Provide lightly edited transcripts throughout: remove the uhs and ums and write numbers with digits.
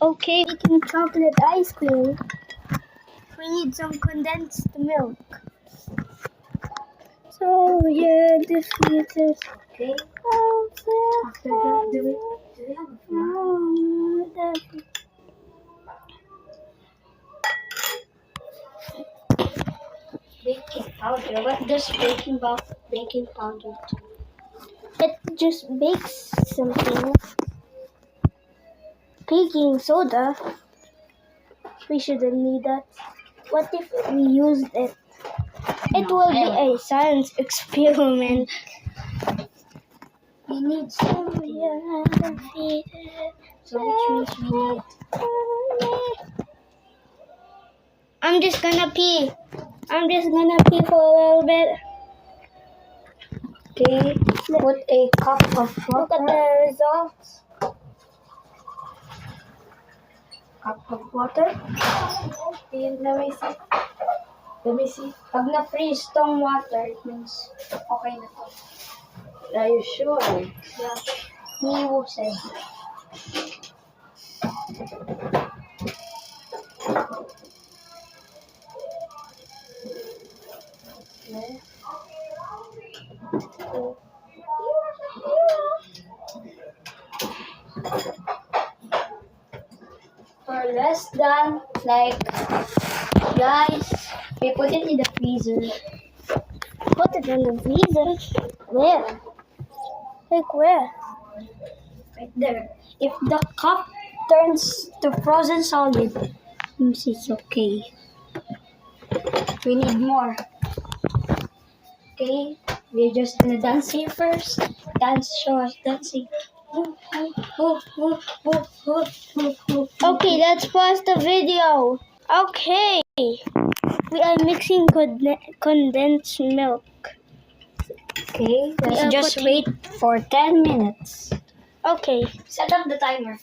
Okay, making chocolate ice cream. We need some condensed milk. So yeah, this is Okay. After that, do we have a flour? Baking powder. What does baking powder do? It just bakes something. Baking soda. We shouldn't need that. What if we used it? It will be a science experiment. We need some. So which means we need. I'm just gonna pee. I'm just gonna pee for a little bit. Okay. Put a cup of water. Look at the results. Cup of water. Okay, let me see. Pag na-freeze tong water, it means okay na to. Are you sure? Yeah. Niwo said. Okay. For less than, guys, we put it in the freezer. Put it in the freezer. Where? Like where? Right there. If the cup turns to frozen solid, means it's okay. We need more. Okay, we're just gonna dance here first. Show us dancing. Okay, let's pause the video. Okay. We are mixing condensed milk. Okay, let's just wait for 10 minutes. Okay. Set up the timer.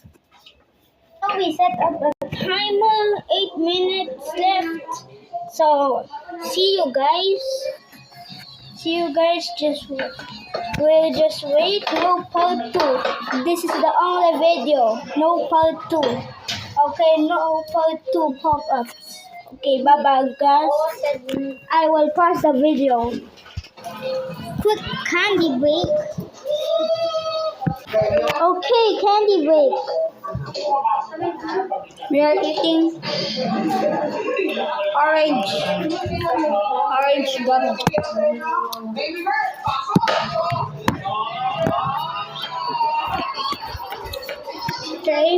So we set up a timer, 8 minutes left. So, see you guys. We'll just wait. No part 2. This is the only video. No part 2. Okay, no part 2 pop-ups. Okay, bye-bye guys. I will pause the video. Quick candy break. Okay, candy break. We are eating orange gum. Okay.